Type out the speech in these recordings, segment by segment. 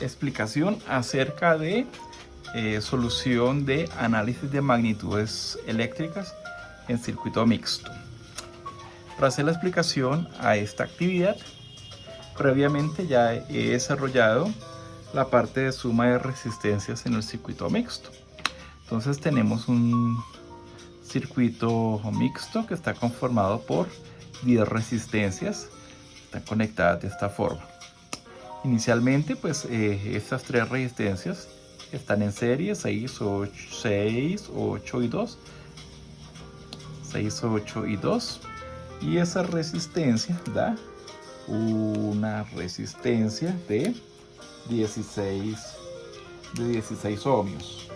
explicación acerca de solución de análisis de magnitudes eléctricas en circuito mixto. Para hacer la explicación a esta actividad, previamente ya he desarrollado la parte de suma de resistencias en el circuito mixto. Entonces tenemos un circuito mixto que está conformado por 10 resistencias, están conectadas de esta forma. Inicialmente pues estas 3 resistencias están en serie 6, 8 y 2, 6, 8 y 2, y esa resistencia da una resistencia de 16 ohmios.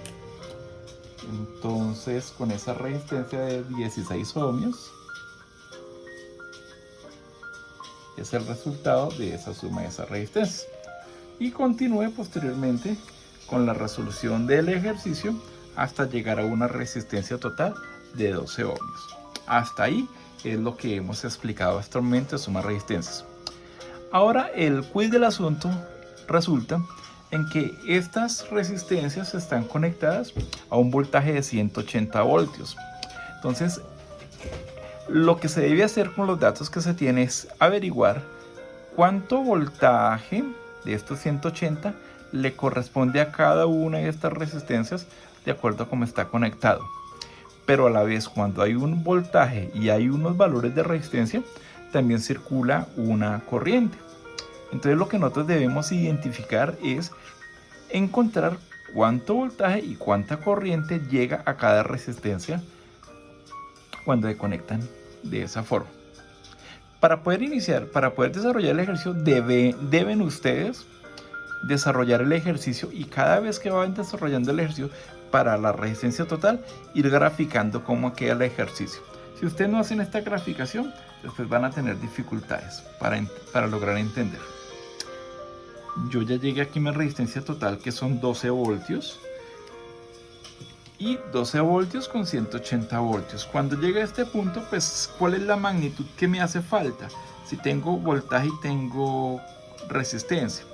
Entonces con esa resistencia de 16 ohmios es el resultado de esa suma de esas resistencias, y continúe posteriormente con la resolución del ejercicio hasta llegar a una resistencia total de 12 ohmios. Hasta ahí es lo que hemos explicado hasta el momento de suma resistencias. Ahora el quiz del asunto resulta en que estas resistencias están conectadas a un voltaje de 180 voltios. Entonces lo que se debe hacer con los datos que se tiene es averiguar cuánto voltaje de estos 180 le corresponde a cada una de estas resistencias de acuerdo a cómo está conectado. Pero a la vez, cuando hay un voltaje y hay unos valores de resistencia, también circula una corriente. Entonces lo que nosotros debemos identificar es encontrar cuánto voltaje y cuánta corriente llega a cada resistencia cuando se conectan de esa forma. Para poder desarrollar el ejercicio, deben ustedes desarrollar el ejercicio, y cada vez que van desarrollando el ejercicio para la resistencia total, ir graficando cómo queda el ejercicio. Si ustedes no hacen esta graficación, después van a tener dificultades para lograr entender. Yo ya llegué aquí a mi resistencia total, que son 12 voltios. Y 12 voltios con 180 voltios. Cuando llegue a este punto, pues, ¿cuál es la magnitud que me hace falta? Si tengo voltaje y tengo resistencia,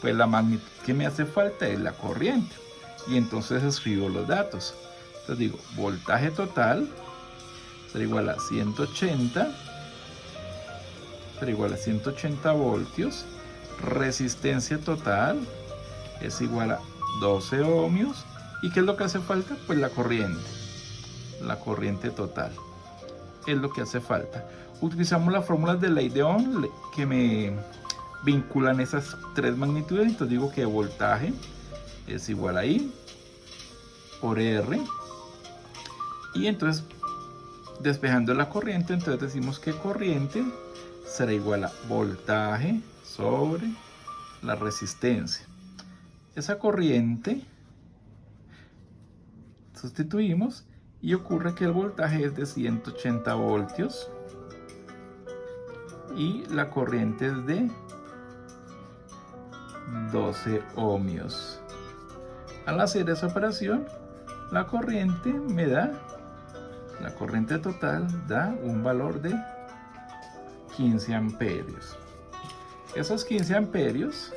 pues la magnitud que me hace falta es la corriente. Y entonces escribo los datos. Entonces digo, voltaje total será igual a 180, será igual a 180 voltios. Resistencia total es igual a 12 ohmios. ¿Y qué es lo que hace falta? Pues la corriente total es lo que hace falta. Utilizamos las fórmulas de ley de Ohm que me vinculan esas 3 magnitudes. Entonces digo que voltaje es igual a I por R, y entonces despejando la corriente, entonces decimos que corriente será igual a voltaje sobre la resistencia. Esa corriente sustituimos y ocurre que el voltaje es de 180 voltios y la corriente es de 12 ohmios. Al hacer esa operación, la corriente total da un valor de 15 amperios. Esos 15 amperios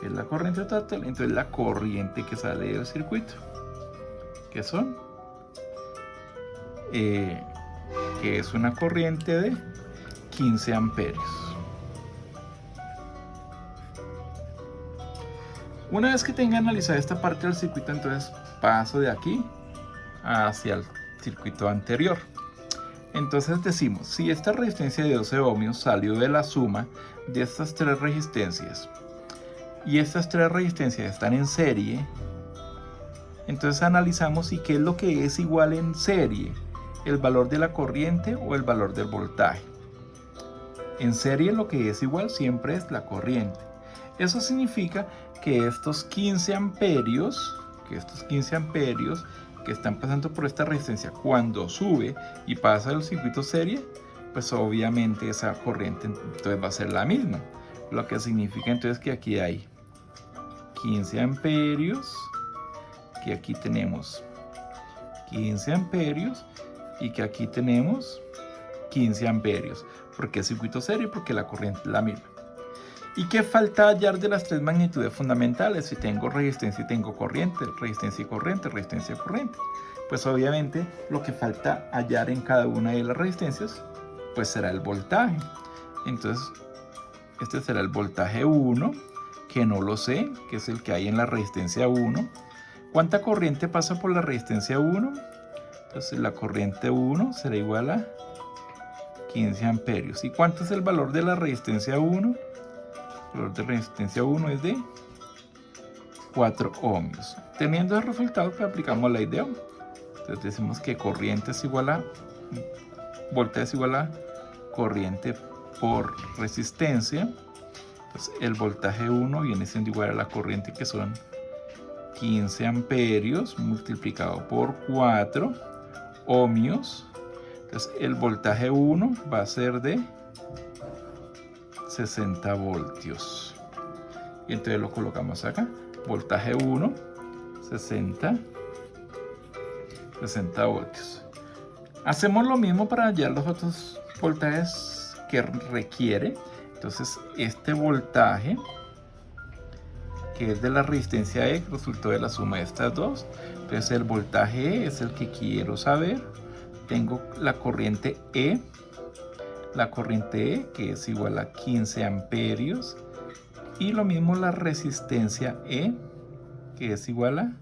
es la corriente total, entonces la corriente que sale del circuito, que son que es una corriente de 15 amperios. Una vez que tenga analizada esta parte del circuito, entonces paso de aquí hacia el circuito anterior. Entonces decimos, si esta resistencia de 12 ohmios salió de la suma de estas 3 resistencias, y estas 3 resistencias están en serie, entonces analizamos si qué es lo que es igual en serie, el valor de la corriente o el valor del voltaje. En serie lo que es igual siempre es la corriente. Eso significa que estos 15 amperios que están pasando por esta resistencia, cuando sube y pasa al circuito serie, pues obviamente esa corriente entonces va a ser la misma. Lo que significa entonces que aquí hay 15 amperios, que aquí tenemos 15 amperios y que aquí tenemos 15 amperios. ¿Por qué circuito serie? Porque la corriente es la misma. ¿Y qué falta hallar de las tres magnitudes fundamentales? Si tengo resistencia y tengo corriente, resistencia y corriente, resistencia y corriente. Pues obviamente lo que falta hallar en cada una de las resistencias, pues será el voltaje. Entonces, este será el voltaje 1, que no lo sé, que es el que hay en la resistencia 1. ¿Cuánta corriente pasa por la resistencia 1? Entonces la corriente 1 será igual a 15 amperios. ¿Y cuánto es el valor de la resistencia 1? El valor de resistencia 1 es de 4 ohmios. Teniendo el resultado, pues aplicamos la ley de Ohm. Entonces decimos que corriente es igual a voltaje es igual a corriente por resistencia. Entonces el voltaje 1 viene siendo igual a la corriente, que son 15 amperios multiplicado por 4 ohmios. Entonces el voltaje 1 va a ser de 60 voltios. Y entonces lo colocamos acá. Voltaje 1, 60 voltios. Hacemos lo mismo para hallar los otros voltajes que requiere. Entonces este voltaje, que es de la resistencia E, que resultó de la suma de estas dos. Entonces el voltaje E es el que quiero saber. Tengo la corriente E. La corriente E, que es igual a 15 amperios. Y lo mismo la resistencia E, que es igual a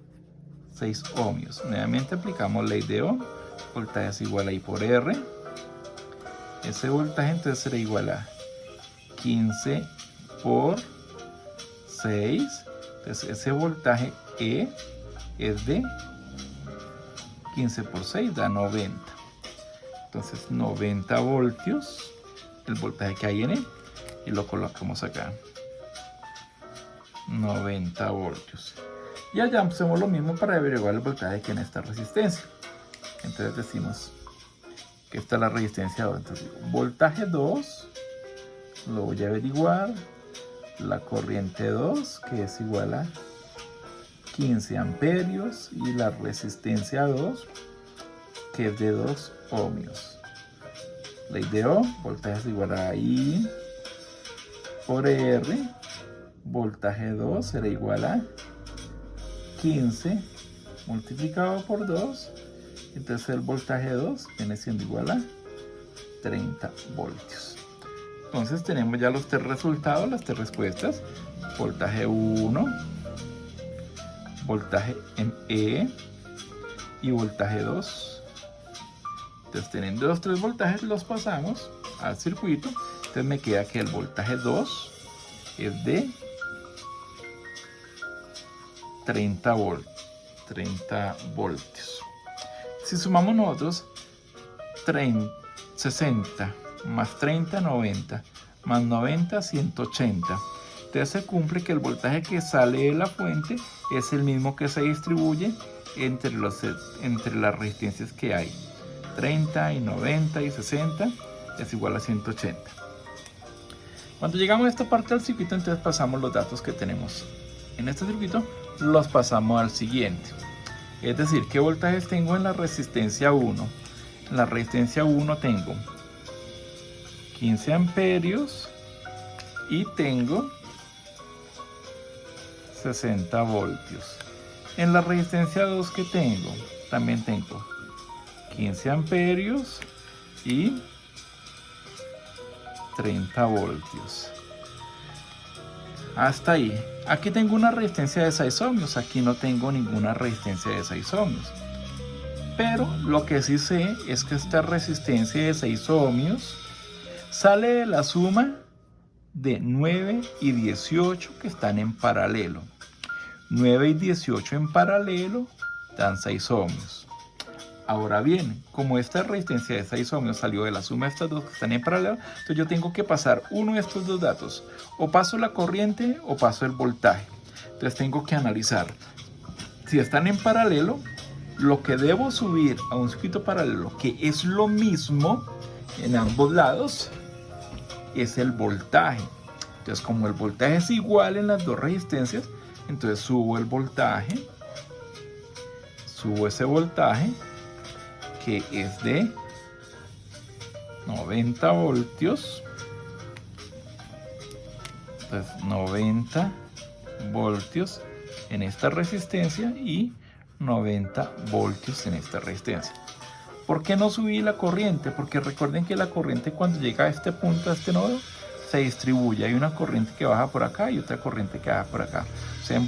6 ohmios. Nuevamente aplicamos ley de Ohm. Voltaje es igual a I por R. Ese voltaje entonces será igual a 15 por 6. Entonces ese voltaje E es de 15 por 6, da 90. Entonces 90 voltios, el voltaje que hay en E, y lo colocamos acá. 90 voltios. Y allá hacemos lo mismo para averiguar el voltaje que en esta resistencia. Entonces decimos que esta es la resistencia 2. Entonces voltaje 2 lo voy a averiguar. La corriente 2, que es igual a 15 amperios, y la resistencia 2, que es de 2 ohmios. Ley de Ohm, voltaje es igual a I por R. Voltaje 2 será igual a 15 multiplicado por 2. Entonces el voltaje 2 viene siendo igual a 30 voltios. Entonces tenemos ya los tres resultados, las tres respuestas. Voltaje 1, voltaje en E y voltaje 2. Entonces teniendo los tres voltajes, los pasamos al circuito. Entonces me queda que el voltaje 2 es de 30 voltios. Si sumamos nosotros 60 más 30, 90, más 90, 180. Entonces se cumple que el voltaje que sale de la fuente es el mismo que se distribuye entre las resistencias que hay. 30 y 90 y 60 es igual a 180. Cuando llegamos a esta parte del circuito, entonces pasamos los datos que tenemos en este circuito, los pasamos al siguiente. Es decir, ¿qué voltajes tengo en la resistencia 1? En la resistencia 1 tengo 15 amperios y tengo 60 voltios. En la resistencia 2 que tengo, también tengo 15 amperios y 30 voltios. Hasta ahí. Aquí tengo una resistencia de 6 ohmios, aquí no tengo ninguna resistencia de 6 ohmios. Pero lo que sí sé es que esta resistencia de 6 ohmios sale de la suma de 9 y 18 que están en paralelo. 9 y 18 en paralelo dan 6 ohmios. Ahora bien, como esta resistencia de 6 ohmios salió de la suma de estas dos que están en paralelo, entonces yo tengo que pasar uno de estos dos datos. O paso la corriente o paso el voltaje. Entonces tengo que analizar. Si están en paralelo, lo que debo subir a un circuito paralelo, que es lo mismo en ambos lados, es el voltaje. Entonces, como el voltaje es igual en las dos resistencias, entonces subo el voltaje, subo ese voltaje, que es de 90 voltios, Entonces 90 voltios en esta resistencia y 90 voltios en esta resistencia. ¿Por qué no subí la corriente? Porque recuerden que la corriente cuando llega a este punto, a este nodo, se distribuye. Hay una corriente que baja por acá y otra corriente que baja por acá. O sea,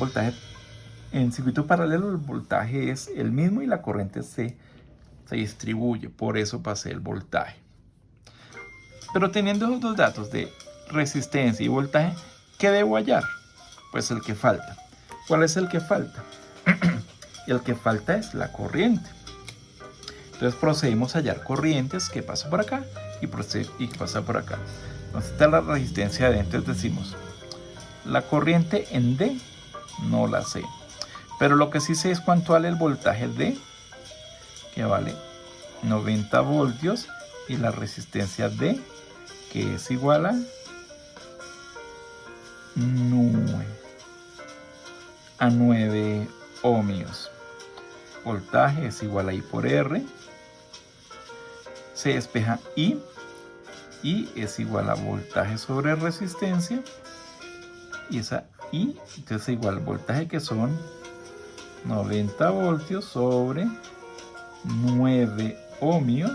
en circuito paralelo el voltaje es el mismo y la corriente se distribuye. Por eso pasé el voltaje. Pero teniendo esos dos datos de resistencia y voltaje, ¿qué debo hallar? Pues el que falta. ¿Cuál es el que falta? El que falta es la corriente. Entonces procedimos a hallar corrientes que pasan por acá y que pasa por acá. Entonces está la resistencia de D. Entonces decimos, la corriente en D no la sé. Pero lo que sí sé es cuánto vale el voltaje D, que vale 90 voltios, y la resistencia D, que es igual a 9 ohmios. Voltaje es igual a I por R. Se despeja I es igual a voltaje sobre resistencia, y esa I entonces es igual al voltaje, que son 90 voltios sobre 9 ohmios.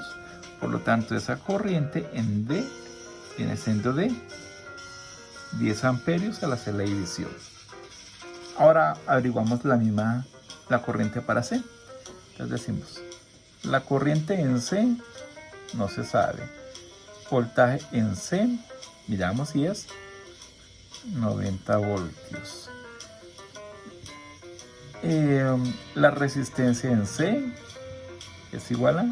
Por lo tanto, esa corriente en D viene siendo de 10 amperios al hacer la división. Ahora averiguamos la corriente para C. Entonces decimos, la corriente en C no se sabe. Voltaje en C, miramos si es 90 voltios. La resistencia en C es igual a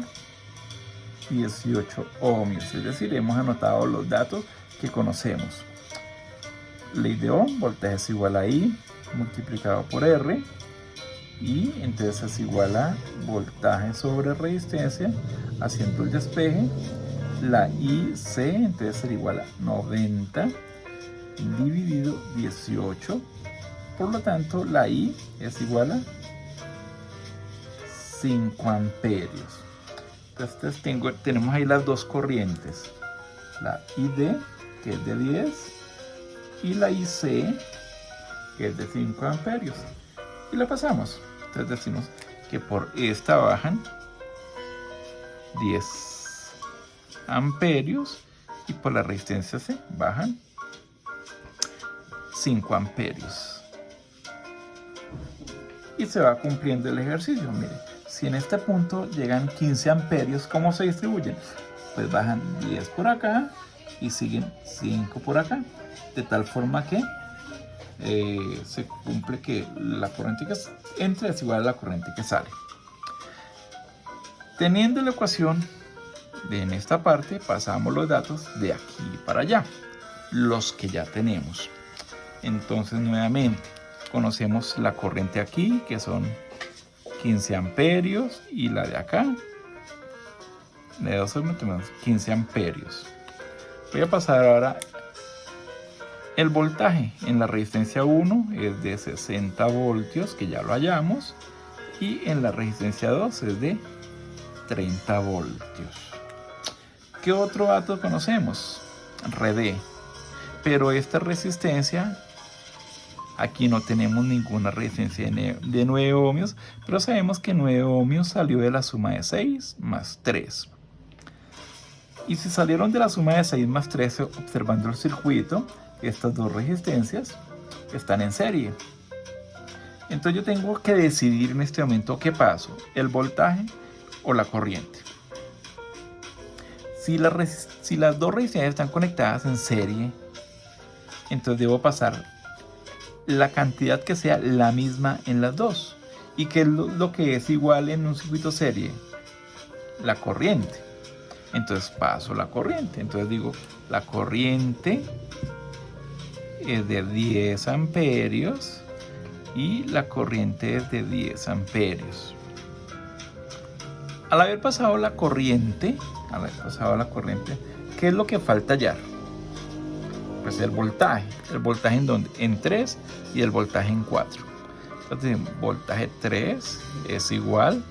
18 ohmios. Es decir, hemos anotado los datos que conocemos. Ley de Ohm, voltaje es igual a I multiplicado por R. Y entonces es igual a voltaje sobre resistencia, haciendo el despeje. La IC entonces será igual a 90 dividido 18. Por lo tanto, la I es igual a 5 amperios. Entonces tenemos ahí las dos corrientes. La ID, que es de 10, y la IC, que es de 5 amperios. Y la pasamos. Entonces decimos que por esta bajan 10 amperios y por la resistencia C bajan 5 amperios. Y se va cumpliendo el ejercicio. Mire, si en este punto llegan 15 amperios, ¿cómo se distribuyen? Pues bajan 10 por acá y siguen 5 por acá. De tal forma que se cumple que la corriente que entra es igual a la corriente que sale. Teniendo la ecuación en esta parte, pasamos los datos de aquí para allá, los que ya tenemos. Entonces nuevamente conocemos la corriente aquí, que son 15 amperios, y la de acá de 2 tenemos 15 amperios. Voy a pasar ahora. El voltaje en la resistencia 1 es de 60 voltios, que ya lo hallamos, y en la resistencia 2 es de 30 voltios. ¿Qué otro dato conocemos? RD. Pero esta resistencia, aquí no tenemos ninguna resistencia de 9 ohmios, pero sabemos que 9 ohmios salió de la suma de 6 más 3. Y si salieron de la suma de 6 más 3, observando el circuito, estas dos resistencias están en serie. Entonces yo tengo que decidir en este momento qué paso, el voltaje o la corriente. Si las dos resistencias están conectadas en serie, entonces debo pasar la cantidad que sea la misma en las dos. ¿Y qué es lo que es igual en un circuito serie? La corriente. Entonces paso la corriente. Entonces digo, la corriente es de 10 amperios y la corriente es de 10 amperios. Al haber pasado la corriente, ¿qué es lo que falta hallar? Pues el voltaje. ¿El voltaje en dónde? En 3 y el voltaje en 4. Entonces, voltaje 3 es igual,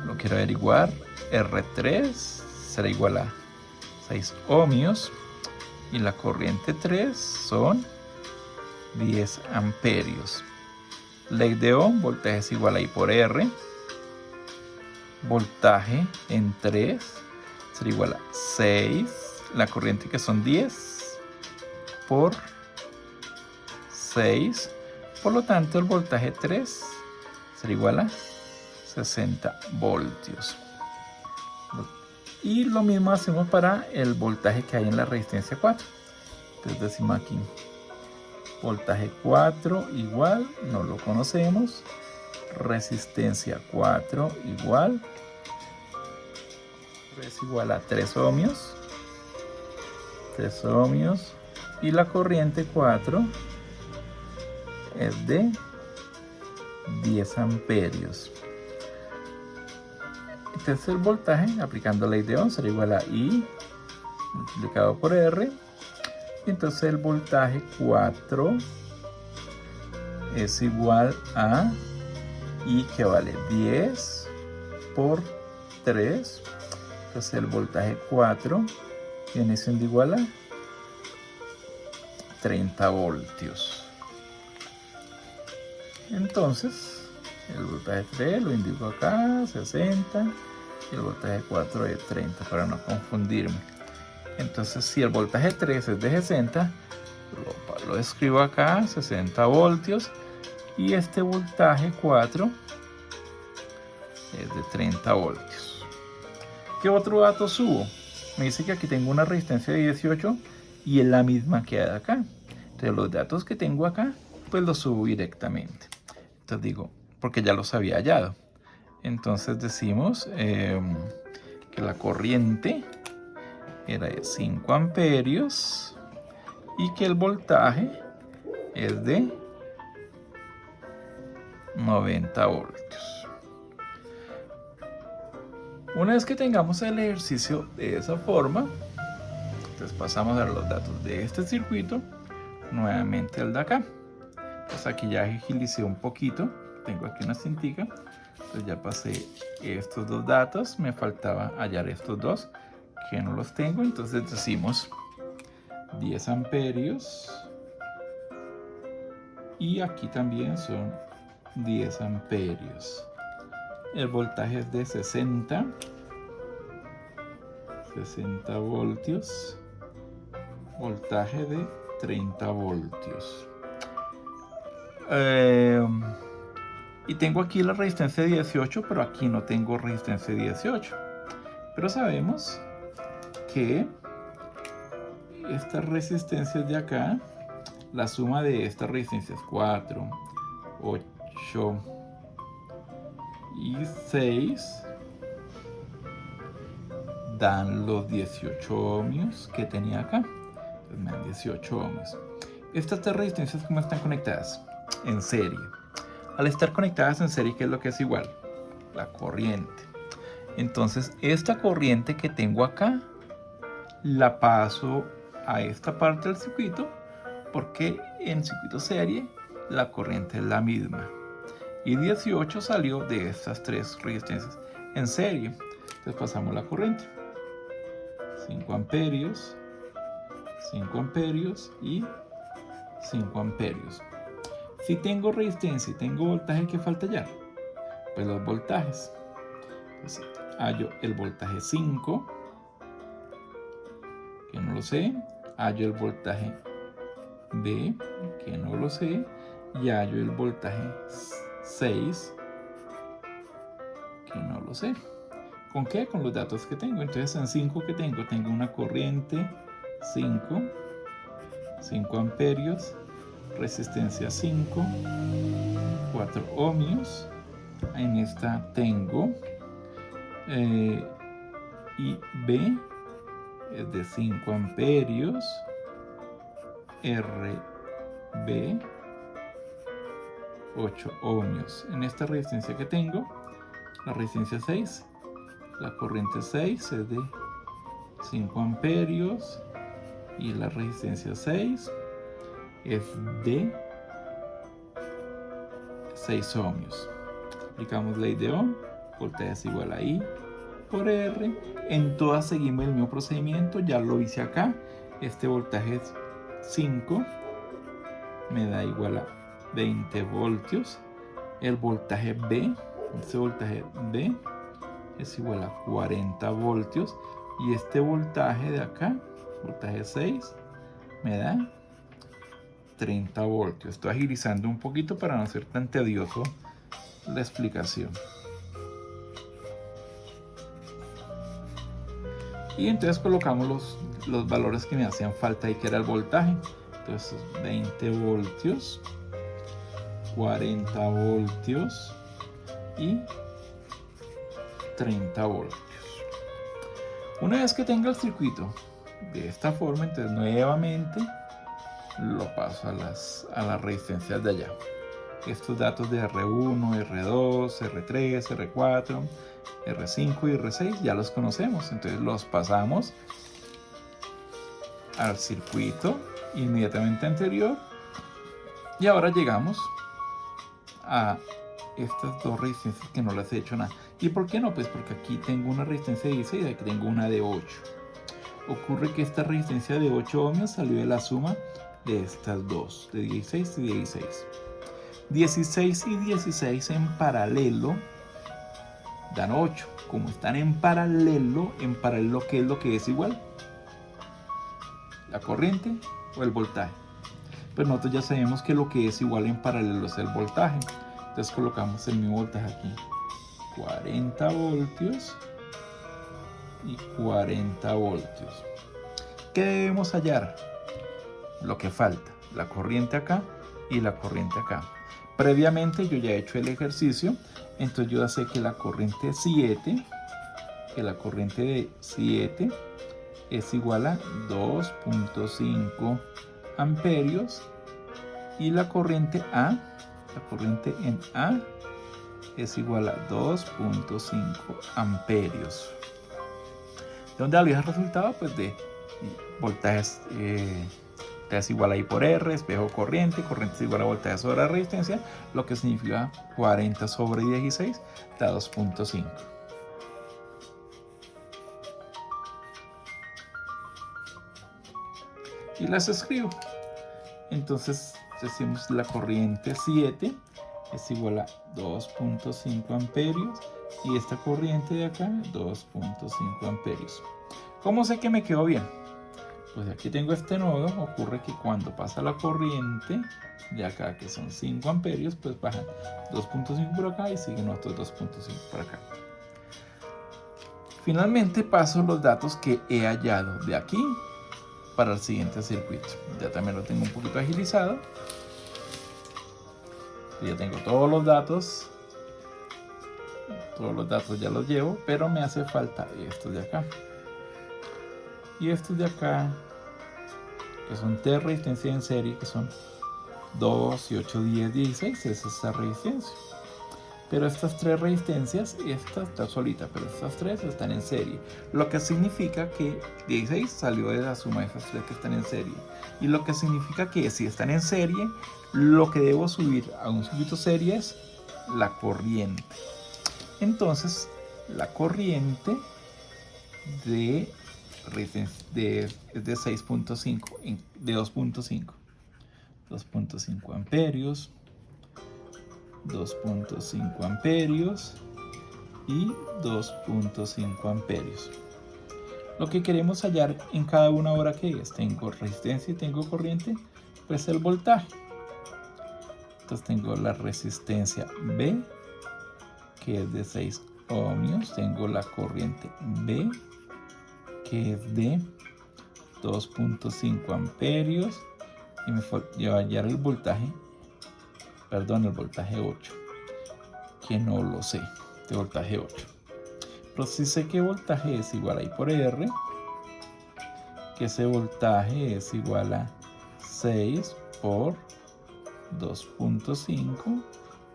lo quiero averiguar, R3 será igual a 6 ohmios. y la corriente 3 son 10 amperios. Ley de Ohm, voltaje es igual a I por R. Voltaje en 3 será igual a 6, la corriente que son 10 por 6. Por lo tanto, el voltaje 3 será igual a 60 voltios. Y lo mismo hacemos para el voltaje que hay en la resistencia 4. Entonces decimos aquí, voltaje 4 igual, no lo conocemos, resistencia 4 igual, es igual a 3 ohmios, y la corriente 4 es de 10 amperios. Entonces el voltaje, aplicando ley de Ohm, será igual a I multiplicado por R. Entonces el voltaje 4 es igual a I, que vale 10 por 3. Entonces el voltaje 4 viene siendo igual a 30 voltios. Entonces el voltaje 3 lo indico acá, 60, y el voltaje 4 es 30, para no confundirme. Entonces, si el voltaje 3 es de 60, lo escribo acá, 60 voltios, y este voltaje 4 es de 30 voltios. ¿Qué otro dato subo? Me dice que aquí tengo una resistencia de 18 y es la misma que hay acá. Entonces, los datos que tengo acá, pues los subo directamente. Entonces digo, porque ya los había hallado. Entonces decimos que la corriente era de 5 amperios y que el voltaje es de 90 voltios. Una vez que tengamos el ejercicio de esa forma, entonces pasamos a ver los datos de este circuito, nuevamente el de acá. Pues aquí ya agilicé un poquito, tengo aquí una cintica, entonces ya pasé estos dos datos, me faltaba hallar estos dos, que no los tengo, entonces decimos 10 amperios, y aquí también son 10 amperios. El voltaje es de 60 voltios, voltaje de 30 voltios. Y tengo aquí la resistencia de 18, pero aquí no tengo resistencia de 18. Pero sabemos que estas resistencias de acá, la suma de estas resistencias 4, 8 y 6 dan los 18 ohmios que tenía acá. Entonces me dan 18 ohmios. Estas tres resistencias, ¿cómo están conectadas? En serie. Al estar conectadas en serie, ¿qué es lo que es igual? La corriente. Entonces, esta corriente que tengo acá, la paso a esta parte del circuito, porque en circuito serie, la corriente es la misma. Y 18 salió de estas tres resistencias en serie. Entonces pasamos la corriente. 5 amperios, 5 amperios y 5 amperios. Si tengo resistencia y tengo voltaje, ¿qué falta hallar? Pues los voltajes. Entonces, hallo el voltaje 5, que no lo sé. Hallo el voltaje B, que no lo sé. Y hallo el voltaje 6, que no lo sé. ¿Con qué? Con los datos que tengo. Entonces, en 5 que tengo una corriente 5 amperios, resistencia 5, 4 ohmios. En esta tengo y B es de 5 amperios, RB 8 ohmios. En esta resistencia que tengo, la resistencia 6, la corriente 6 es de 5 amperios y la resistencia 6 es de 6 ohmios. Aplicamos ley de Ohm, voltaje es igual a I por R. En todas seguimos el mismo procedimiento, ya lo hice acá. Este voltaje 5 me da igual a 20 voltios. El voltaje B, este voltaje B es igual a 40 voltios. Y este voltaje de acá, voltaje 6, me da 30 voltios. Estoy agilizando un poquito para no ser tan tedioso la explicación. Y entonces colocamos los valores que me hacían falta y que era el voltaje. Entonces 20 voltios, 40 voltios y 30 voltios. Una vez que tenga el circuito de esta forma, entonces nuevamente lo paso a las resistencias de allá. Estos datos de R1, R2, R3, R4, R5 y R6 ya los conocemos, entonces los pasamos al circuito inmediatamente anterior y ahora llegamos a estas dos resistencias que no les he hecho nada. ¿Y por qué no? Pues porque aquí tengo una resistencia de 16 y aquí tengo una de 8. Ocurre que esta resistencia de 8 ohmios salió de la suma de estas dos, de 16 y 16. 16 y 16 en paralelo dan 8. Como están en paralelo, ¿qué es lo que es igual? ¿La corriente o el voltaje? Pues nosotros ya sabemos que lo que es igual en paralelo es el voltaje. Entonces colocamos el mismo voltaje aquí. 40 voltios y 40 voltios. ¿Qué debemos hallar? Lo que falta, la corriente acá y la corriente acá. Previamente yo ya he hecho el ejercicio, entonces yo ya sé que la corriente 7, de 7 es igual a 2.5 amperios y la corriente en A es igual a 2.5 amperios. ¿De dónde había el resultado? Pues de voltajes, es igual a I por R, espejo corriente es igual a voltaje sobre la resistencia, lo que significa 40 sobre 16 da 2.5. Y las escribo. Entonces decimos la corriente 7 es igual a 2.5 amperios y esta corriente de acá 2.5 amperios. ¿Cómo sé que me quedó bien? Pues aquí tengo este nodo. Ocurre que cuando pasa la corriente de acá, que son 5 amperios, pues bajan 2.5 por acá y siguen otros 2.5 por acá. Finalmente paso los datos que he hallado de aquí para el siguiente circuito. Ya también lo tengo un poquito agilizado. Ya tengo todos los datos. Todos los datos ya los llevo, pero me hace falta estos de acá. Y estos de acá, que son 3 resistencias en serie, que son 2 y 8, 10, 16, es esta resistencia. Pero estas 3 resistencias, esta está solita, pero estas 3 están en serie. Lo que significa que 16 salió de la suma de esas 3 que están en serie. Y lo que significa que si están en serie, lo que debo subir a un circuito serie es la corriente. Entonces, la corriente de 6.5, de 2.5 amperios, 2.5 amperios y 2.5 amperios. Lo que queremos hallar en cada una hora que es, tengo resistencia y tengo corriente, pues el voltaje. Entonces tengo la resistencia B, que es de 6 ohmios, tengo la corriente B, que es de 2.5 amperios, y me falta hallar el voltaje 8, que no lo sé, de voltaje 8. Pero sí sé que voltaje es igual a I por R, que ese voltaje es igual a 6 por 2.5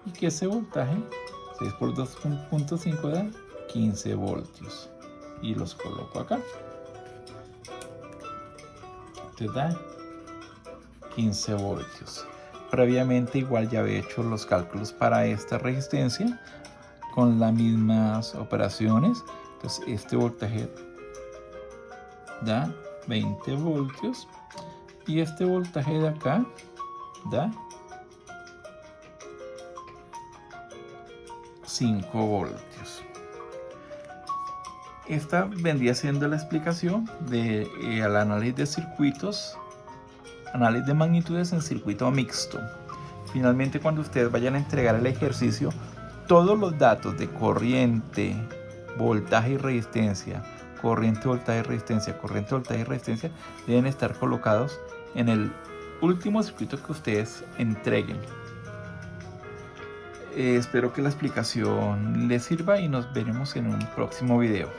y que ese voltaje 6 por 2.5 da 15 voltios y los coloco acá. Te da 15 voltios. Previamente igual ya había hecho los cálculos para esta resistencia con las mismas operaciones. Entonces este voltaje da 20 voltios. Y este voltaje de acá da 5 voltios. Esta vendría siendo la explicación del análisis de circuitos, análisis de magnitudes en circuito mixto. Finalmente, cuando ustedes vayan a entregar el ejercicio, todos los datos de corriente, voltaje y resistencia, corriente, voltaje, resistencia, corriente, voltaje y resistencia deben estar colocados en el último circuito que ustedes entreguen. Espero que la explicación les sirva y nos veremos en un próximo video.